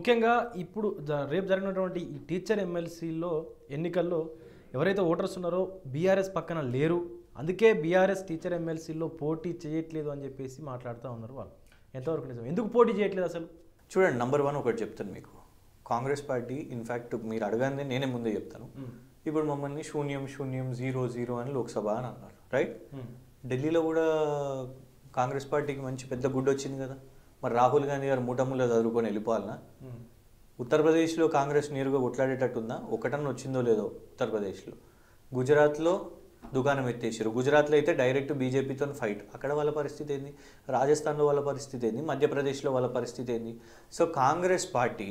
ముఖ్యంగా ఇప్పుడు రేపు జరిగినటువంటి ఈ టీచర్ ఎమ్మెల్సీలో ఎన్నికల్లో ఎవరైతే ఓటర్స్ ఉన్నారో బీఆర్ఎస్ పక్కన లేరు, అందుకే బీఆర్ఎస్ టీచర్ ఎమ్మెల్సీలో పోటీ చేయట్లేదు అని చెప్పేసి మాట్లాడుతూ ఉన్నారు. వాళ్ళు ఎంతవరకు నిజం? ఎందుకు పోటీ చేయట్లేదు అసలు? చూడండి, నంబర్ 1 ఒకటి చెప్తాను మీకు. కాంగ్రెస్ పార్టీ ఇన్ఫ్యాక్ట్ మీరు అడగానే నేనే ముందే చెప్తాను. ఇప్పుడు మమ్మల్ని శూన్యం శూన్యం 0-0 అని లోక్సభ అని అన్నారు, రైట్? ఢిల్లీలో కూడా కాంగ్రెస్ పార్టీకి మంచి పెద్ద గుడ్ వచ్చింది కదా. మరి రాహుల్ గాంధీ గారు మూటముల్లో చదువుకొని వెళ్ళిపోవాలన్నా? ఉత్తరప్రదేశ్లో కాంగ్రెస్ నేరుగా కొట్లాడేటట్టుందా? ఒకటన్నా వచ్చిందో లేదో ఉత్తరప్రదేశ్లో. గుజరాత్లో దుకాణం ఎత్తేసారు. గుజరాత్లో అయితే డైరెక్ట్ బీజేపీతో ఫైట్. అక్కడ వాళ్ళ పరిస్థితి ఏంది? రాజస్థాన్లో వాళ్ళ పరిస్థితి ఏంది? మధ్యప్రదేశ్లో వాళ్ళ పరిస్థితి ఏంది? సో కాంగ్రెస్ పార్టీ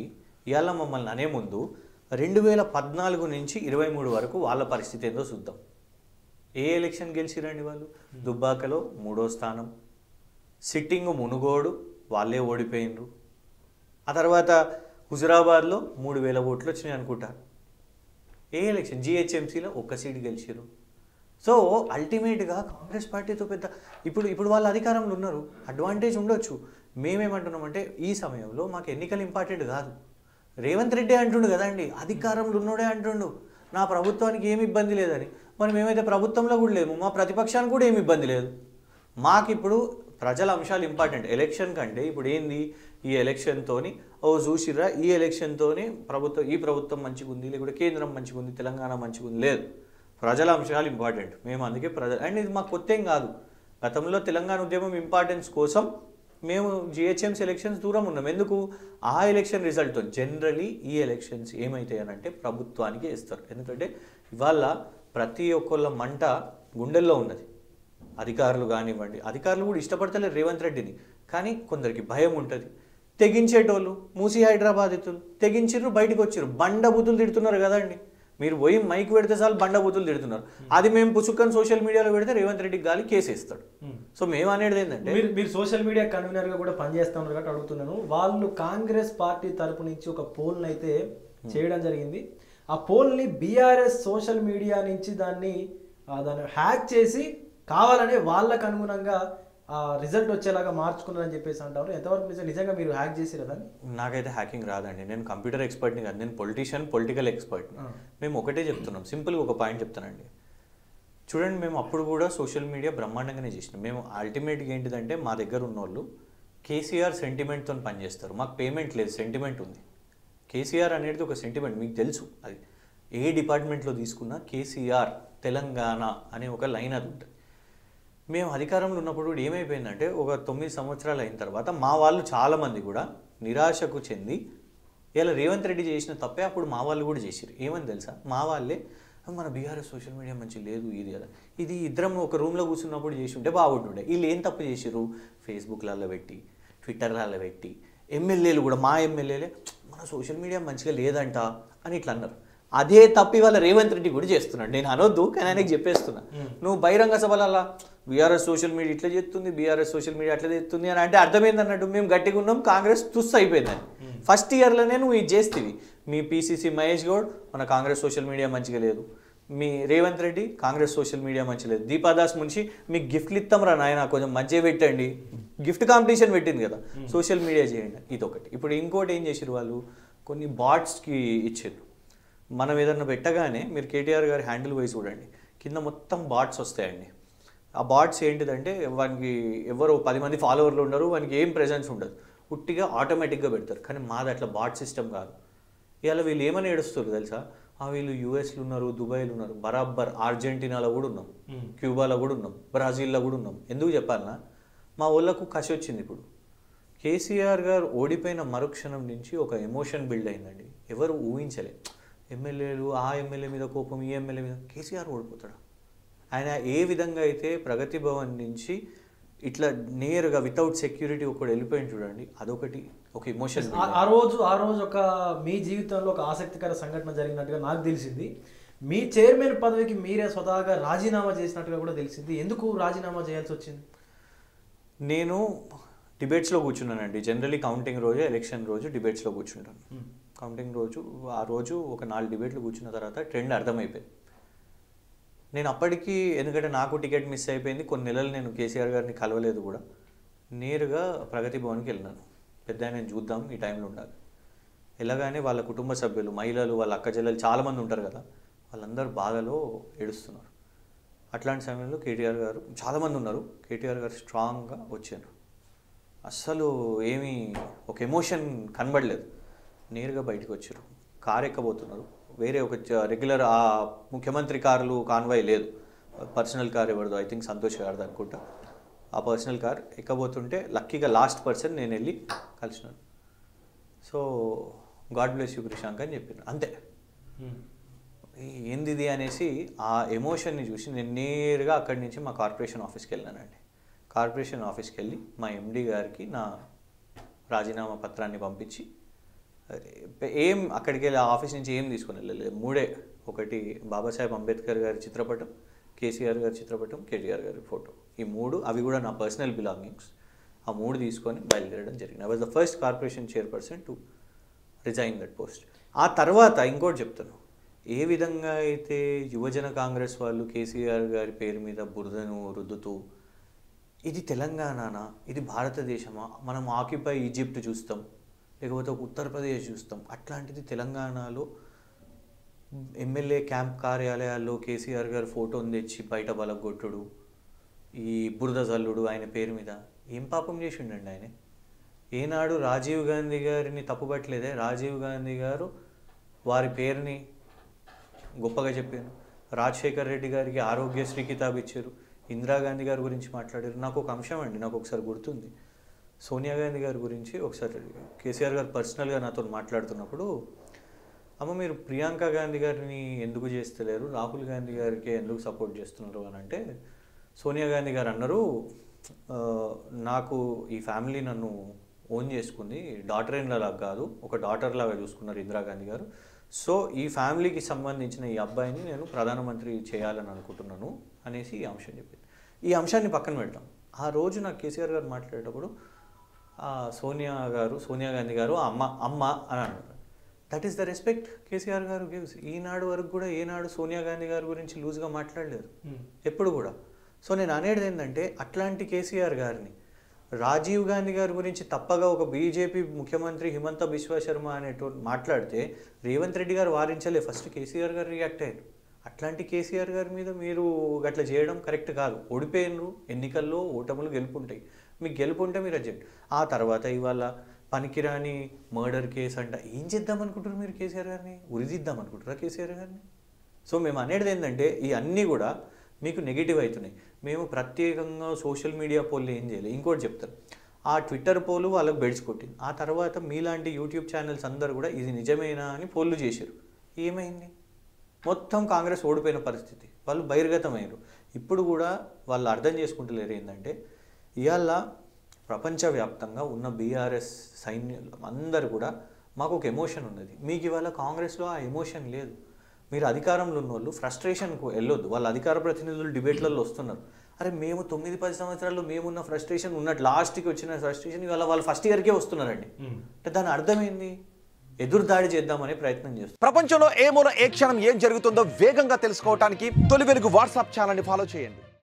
ఇవాళ మమ్మల్ని అనే ముందు 2014 నుంచి 23 వరకు వాళ్ళ పరిస్థితి ఏందో చూద్దాం. ఏ ఎలక్షన్ గెలిచిరండి వాళ్ళు? దుబ్బాకలో 3వ స్థానం, సిట్టింగ్ మునుగోడు వాళ్ళే ఓడిపోయినరు. ఆ తర్వాత హుజురాబాద్లో 3000 ఓట్లు వచ్చినాయి అనుకుంటా. ఏ ఎలక్షన్? జిహెచ్ఎంసీలో 1 సీట్ గెలిచారు. సో అల్టిమేట్గా కాంగ్రెస్ పార్టీతో పెద్ద ఇప్పుడు వాళ్ళ అధికారంలో ఉన్నారు, అడ్వాంటేజ్ ఉండొచ్చు. మేమేమంటున్నామంటే ఈ సమయంలో మాకు ఎన్నికలు ఇంపార్టెంట్ కాదు. రేవంత్ రెడ్డి అంటుండు కదండి, అధికారంలో ఉన్నోడే అంటుండు నా ప్రభుత్వానికి ఏమి ఇబ్బంది లేదని. మరి మేమైతే ప్రభుత్వంలో కూడా లేము, మా ప్రతిపక్షానికి కూడా ఏమి ఇబ్బంది లేదు. మాకు ఇప్పుడు ప్రజల అంశాలు ఇంపార్టెంట్. ఎలక్షన్ కంటే ఇప్పుడు ఏంది, ఈ ఎలక్షన్తోని చూసిర్రా, ఈ ఎలక్షన్తోని ఈ ప్రభుత్వం మంచిగా ఉంది, లేకుంటే కేంద్రం మంచిగా ఉంది, తెలంగాణ మంచిగా ఉంది, లేదు. ప్రజల అంశాలు ఇంపార్టెంట్. మేము అందుకే అండ్ ఇది మాకు కొత్త ఏం కాదు. గతంలో తెలంగాణ ఉద్యమం ఇంపార్టెన్స్ కోసం మేము జిహెచ్ఎంసీ ఎలక్షన్స్ దూరం ఉన్నాం. ఎందుకు? ఆ ఎలక్షన్ రిజల్ట్తో జనరలీ ఈ ఎలక్షన్స్ ఏమవుతాయి అని అంటే ప్రభుత్వానికి ఇస్తారు. ఎందుకంటే ఇవాళ ప్రతి ఒక్కళ్ళ మంట గుండెల్లో ఉన్నది. అధికారులు కానివ్వండి, అధికారులు కూడా ఇష్టపడతలేరు రేవంత్ రెడ్డిని, కానీ కొందరికి భయం ఉంటుంది. తెగించేటోళ్ళు మూసీ హైదరాబాదితులు తెగించిర్రు, బయటకు వచ్చిర్రు, బండబూతులు తిడుతున్నారు కదండి. మీరు పోయి మైక్ పెడితే చాలు బండబూతులు తిడుతున్నారు. అది మేము పుసుక్కని సోషల్ మీడియాలో పెడితే రేవంత్ రెడ్డికి గాలి కేసేస్తాడు. సో మేము అనేది ఏంటంటే, మీరు సోషల్ మీడియా కన్వీనర్గా కూడా పనిచేస్తా ఉన్నారు కాబట్టి అడుగుతున్నాను. వాళ్ళు కాంగ్రెస్ పార్టీ తరపు నుంచి ఒక పోల్ని అయితే చేయడం జరిగింది. ఆ పోల్ని బీఆర్ఎస్ సోషల్ మీడియా నుంచి దాన్ని హ్యాక్ చేసి కావాలనే వాళ్ళకు అనుగుణంగా రిజల్ట్ వచ్చేలాగా మార్చుకున్నారని చెప్పేసి అంటారు. ఎంతవరకు నిజంగా మీరు హ్యాక్ చేసిరా దాన్ని? నాకైతే హ్యాకింగ్ రాదండి. నేను కంప్యూటర్ ఎక్స్పర్ట్ని కాదు, నేను పొలిటికల్ ఎక్స్పర్ట్ని. మేము ఒకటే చెప్తున్నాం, సింపుల్గా ఒక పాయింట్ చెప్తానండి. చూడండి, మేము అప్పుడు కూడా సోషల్ మీడియా బ్రహ్మాండంగానే చేసినాం. మేము అల్టిమేట్గా ఏంటిదంటే మా దగ్గర ఉన్నోళ్ళు కేసీఆర్ సెంటిమెంట్తో పనిచేస్తారు. మాకు పేమెంట్ లేదు, సెంటిమెంట్ ఉంది. కేసీఆర్ అనేది ఒక సెంటిమెంట్, మీకు తెలుసు. అది ఏ డిపార్ట్మెంట్లో తీసుకున్నా కేసీఆర్ తెలంగాణ అనే ఒక లైన్ అది ఉంటుంది. మేము అధికారంలో ఉన్నప్పుడు కూడా ఏమైపోయిందంటే ఒక 9 సంవత్సరాలు అయిన తర్వాత మా వాళ్ళు చాలామంది కూడా నిరాశకు చెంది ఇలా రేవంత్ రెడ్డి చేసిన తప్పే అప్పుడు మా వాళ్ళు కూడా చేసారు. ఏమని తెలుసా? మా వాళ్ళే మన బీఆర్ఎస్ సోషల్ మీడియా మంచి లేదు, ఇది కదా, ఇది ఇద్దరం ఒక రూమ్లో కూర్చున్నప్పుడు చేసి ఉంటే బాగుంటుండే. వీళ్ళు ఏం తప్పు చేసారు? ఫేస్బుక్లలో పెట్టి, ట్విట్టర్లలో పెట్టి, ఎమ్మెల్యేలు కూడా మా ఎమ్మెల్యేలే మన సోషల్ మీడియా మంచిగా లేదంట అని ఇట్లా అన్నారు. అదే తప్పి వాళ్ళ రేవంత్ రెడ్డి కూడా చేస్తున్నాడు. నేను అనొద్దు, కానీ ఆయనకి చెప్పేస్తున్నా. నువ్వు బహిరంగ సభలల్లా బీఆర్ఎస్ సోషల్ మీడియా ఇట్లా చేస్తుంది, బీఆర్ఎస్ సోషల్ మీడియా అట్లా చేస్తుంది అని అంటే అర్థమైంది అన్నట్టు. మేము గట్టిగా ఉన్నాం, కాంగ్రెస్ తుస్సు అయిపోయిందని. ఫస్ట్ ఇయర్లోనే నువ్వు ఇది చేస్తేవి. మీ పీసీసీ మహేష్ గౌడ్ మన కాంగ్రెస్ సోషల్ మీడియా మంచిగా లేదు, మీ రేవంత్ రెడ్డి కాంగ్రెస్ సోషల్ మీడియా మంచిగా లేదు, దీపాదాస్ మున్షి మీకు గిఫ్ట్లు ఇస్తాం రా నాయన, కొంచెం మధ్య పెట్టండి, గిఫ్ట్ కాంపిటీషన్ పెట్టింది కదా, సోషల్ మీడియా చేయండి. ఇదొకటి. ఇప్పుడు ఇంకోటి ఏం చేసారు వాళ్ళు, కొన్ని బాట్స్కి ఇచ్చారు. మనం ఏదన్నా పెట్టగానే మీరు కేటీఆర్ గారి హ్యాండిల్ వైజ్ చూడండి, కింద మొత్తం బాట్స్ వస్తాయండి. ఆ బాట్స్ ఏంటిదంటే వానికి ఎవరు 10 మంది ఫాలోవర్లు ఉండరు, వానికి ఏం ప్రెజెన్స్ ఉండదు, ఉట్టిగా ఆటోమేటిక్గా పెడతారు. కానీ మాది అట్లా బాట్ సిస్టమ్ కాదు. ఇవాళ వీళ్ళు ఏమని ఏడుస్తారు తెలుసా? వీళ్ళు యూఎస్లో ఉన్నారు, దుబాయ్లో ఉన్నారు, బరాబర్ అర్జెంటీనాలో కూడా ఉన్నాం, క్యూబాలో కూడా ఉన్నాం, బ్రాజిల్లో కూడా ఉన్నాం. ఎందుకు చెప్పాలన్నా, మా ఊళ్ళకు కసి వచ్చింది. ఇప్పుడు కేసీఆర్ గారు ఓడిపోయిన మరుక్షణం నుంచి ఒక ఎమోషన్ బిల్డ్ అయిందండి. ఎవరు ఊహించలే. ఎమ్మెల్యేలు ఆ ఎమ్మెల్యే మీద కోపం, ఈ ఎమ్మెల్యే మీద. కేసీఆర్ ఓడిపోతాడు. ఆయన ఏ విధంగా అయితే ప్రగతి భవన్ నుంచి ఇట్లా నేరుగా వితౌట్ సెక్యూరిటీ ఒకటి వెళ్ళిపోయింది చూడండి, అదొకటి ఒక ఎమోషన్. ఆ రోజు ఒక మీ జీవితంలో ఒక ఆసక్తికర సంఘటన జరిగినట్టుగా నాకు తెలిసింది. మీ చైర్మన్ పదవికి మీరే స్వతహాగా రాజీనామా చేసినట్టుగా కూడా తెలిసింది. ఎందుకు రాజీనామా చేయాల్సి వచ్చింది? నేను డిబేట్స్లో కూర్చున్నానండి. జనరలీ కౌంటింగ్ రోజు, ఎలక్షన్ రోజు డిబేట్స్లో కూర్చుంటాను. కౌంటింగ్ రోజు ఆ రోజు ఒక 4 డిబేట్లు కూర్చున్న తర్వాత ట్రెండ్ అర్థమైపోయింది. నేను అప్పటికి, ఎందుకంటే నాకు టికెట్ మిస్ అయిపోయింది, కొన్ని నెలలు నేను కేసీఆర్ గారిని కలవలేదు కూడా, నేరుగా ప్రగతి భవన్కి వెళ్ళినాను. పెద్ద ఆయన చూద్దాం, ఈ టైంలో ఉండాలి. ఎలాగానే వాళ్ళ కుటుంబ సభ్యులు, మహిళలు, వాళ్ళ అక్క చెల్లెలు చాలామంది ఉంటారు కదా, వాళ్ళందరూ బాధలో ఏడుస్తున్నారు. అట్లాంటి సమయంలో కేటీఆర్ గారు, చాలామంది ఉన్నారు, కేటీఆర్ గారు స్ట్రాంగ్గా వచ్చారు. అస్సలు ఏమీ ఒక ఎమోషన్ కనబడలేదు. నేరుగా బయటకు వచ్చారు. కారు ఎక్కబోతున్నారు. వేరే ఒక రెగ్యులర్ ఆ ముఖ్యమంత్రి కార్లు కాన్వాయ్ లేదు, పర్సనల్ కార్ ఎవరిదో, ఐ థింక్ సంతోష్ గారిది అనుకుంటా. ఆ పర్సనల్ కార్ ఎక్కబోతుంటే లక్కీగా లాస్ట్ పర్సన్ నేను వెళ్ళి కలిసినాను. So god bless you Krishank అని చెప్పాను, అంతే. ఏంది ఇది అనేసి ఆ ఎమోషన్ని చూసి నేను నేరుగా అక్కడి నుంచి మా కార్పొరేషన్ ఆఫీస్కి వెళ్ళానండి. కార్పొరేషన్ ఆఫీస్కి వెళ్ళి మా ఎండి గారికి నా రాజీనామా పత్రాన్ని పంపించి, ఏం అక్కడికి వెళ్ళి ఆ ఆఫీస్ నుంచి ఏం తీసుకుని వెళ్ళలేదు, మూడే. ఒకటి బాబాసాహెబ్ అంబేద్కర్ గారి చిత్రపటం, కేసీఆర్ గారి చిత్రపటం, కేటీఆర్ గారి ఫోటో, ఈ మూడు, అవి కూడా నా పర్సనల్ బిలాంగింగ్స్. ఆ మూడు తీసుకొని బయలుదేరడం జరిగింది. I was the first corporation chairperson to resign that post. ఆ తర్వాత ఇంకోటి చెప్తాను, ఏ విధంగా అయితే యువజన కాంగ్రెస్ వాళ్ళు కేసీఆర్ గారి పేరు మీద బురదను రుద్దుతూ, ఇది తెలంగాణనా, ఇది భారతదేశమా, మనం ఆక్యుపై ఈజిప్ట్ చూస్తాం, లేకపోతే ఒక ఉత్తరప్రదేశ్ చూస్తాం, అట్లాంటిది తెలంగాణలో ఎమ్మెల్యే క్యాంప్ కార్యాలయాల్లో కేసీఆర్ గారి ఫోటోని తెచ్చి బయట బలగొట్టుడు, ఈ బురద జల్లుడు ఆయన పేరు మీద, ఏం పాపం చేసిండండి ఆయన? ఏనాడు రాజీవ్ గాంధీ గారిని తప్పుపట్టలేదే? రాజీవ్ గాంధీ గారు వారి పేరుని గొప్పగా చెప్పారు. రాజశేఖర్ రెడ్డి గారికి ఆరోగ్యశ్రీ కితాబ్ ఇచ్చారు. ఇందిరాగాంధీ గారి గురించి మాట్లాడారు. నాకు ఒక అంశం అండి, నాకు ఒకసారి గుర్తుంది, సోనియా గాంధీ గారి గురించి ఒకసారి కేసీఆర్ గారు పర్సనల్గా నాతో మాట్లాడుతున్నప్పుడు, అమ్మ మీరు ప్రియాంక గాంధీ గారిని ఎందుకు చేస్తలేరు, రాహుల్ గాంధీ గారికి ఎందుకు సపోర్ట్ చేస్తున్నారు అని అంటే, సోనియా గాంధీ గారు అన్నారు, నాకు ఈ ఫ్యామిలీ నన్ను ఓన్ చేసుకుంది, డాటర్ ఇన్ లాగా కాదు, ఒక డాటర్ లాగా చూసుకున్నారు ఇందిరాగాంధీ గారు. సో ఈ ఫ్యామిలీకి సంబంధించిన ఈ అబ్బాయిని నేను ప్రధానమంత్రి చేయాలని అనుకుంటున్నాను అనేసి ఈ అంశం చెప్పింది. ఈ అంశాన్ని పక్కన పెడతాం. ఆ రోజు నాకు కేసీఆర్ గారు మాట్లాడేటప్పుడు సోనియా గాంధీ గారు అమ్మ అని అన్నారు. That is the respect KCR గారు గివ్స్. ఈనాడు వరకు కూడా ఏనాడు సోనియా గాంధీ గారి గురించి లూజ్గా మాట్లాడలేరు ఎప్పుడు కూడా. సో నేను అనేది ఏంటంటే, అట్లాంటి కేసీఆర్ గారిని రాజీవ్ గాంధీ గారి గురించి తప్పగా ఒక బీజేపీ ముఖ్యమంత్రి హిమంత బిశ్వ శర్మ అనేటువంటి మాట్లాడితే రేవంత్ రెడ్డి గారు వారించలే, ఫస్ట్ కేసీఆర్ గారు రియాక్ట్ అయ్యారు. అట్లాంటి కేసీఆర్ గారి మీద మీరు అట్లా చేయడం కరెక్ట్ కాదు. ఓడిపోయినరు, ఎన్నికల్లో ఓటములు గెలుపుంటాయి, మీకు గెలుపుంటే మీరు అజెంట్. ఆ తర్వాత ఇవాళ పనికిరాని మర్డర్ కేసు అంట, ఏం చేద్దాం అనుకుంటారు మీరు కేసీఆర్ గారిని? ఉరిదిద్దాం అనుకుంటారా కేసీఆర్ గారిని? సో మేము అనేది ఏంటంటే, ఈ అన్నీ కూడా మీకు నెగిటివ్ అవుతున్నాయి. మేము ప్రత్యేకంగా సోషల్ మీడియా పోల్లు ఏం చేయలేదు. ఇంకోటి చెప్తారు, ఆ ట్విట్టర్ పోలు వాళ్ళకి బెడ్స్ కొట్టింది. ఆ తర్వాత మీలాంటి యూట్యూబ్ ఛానల్స్ అందరూ కూడా ఇది నిజమేనా అని పోల్లు చేశారు. ఏమైంది? మొత్తం కాంగ్రెస్ ఓడిపోయిన పరిస్థితి, వాళ్ళు బహిర్గతమయ్యారు. ఇప్పుడు కూడా వాళ్ళు అర్థం చేసుకుంటలేరు ఏంటంటే, ఇవాళ ప్రపంచవ్యాప్తంగా ఉన్న బీఆర్ఎస్ సైన్యులు అందరూ కూడా మాకు ఒక ఎమోషన్ ఉన్నది, మీకు ఇవాళ కాంగ్రెస్లో ఆ ఎమోషన్ లేదు. మీరు అధికారంలో ఉన్న వాళ్ళు ఫ్రస్ట్రేషన్కు వెళ్ళొద్దు. వాళ్ళ అధికార ప్రతినిధులు డిబేట్లలో వస్తున్నారు, అరే మేము 9-10 సంవత్సరాల్లో మేమున్న ఫ్రస్ట్రేషన్ ఉన్నట్టు లాస్ట్కి వచ్చిన ఫ్రస్ట్రేషన్ ఇవాళ వాళ్ళు ఫస్ట్ ఇయర్కే వస్తున్నారండి. అంటే దాని అర్థమైంది, ఎదురు దాడి చేద్దామనే ప్రయత్నం చేస్తారు. ప్రపంచంలో ఏ మూల ఏ క్షణం ఏం జరుగుతుందో వేగంగా తెలుసుకోవడానికి తొలి వెలుగు వాట్సాప్ ఛానల్ని ఫాలో చేయండి.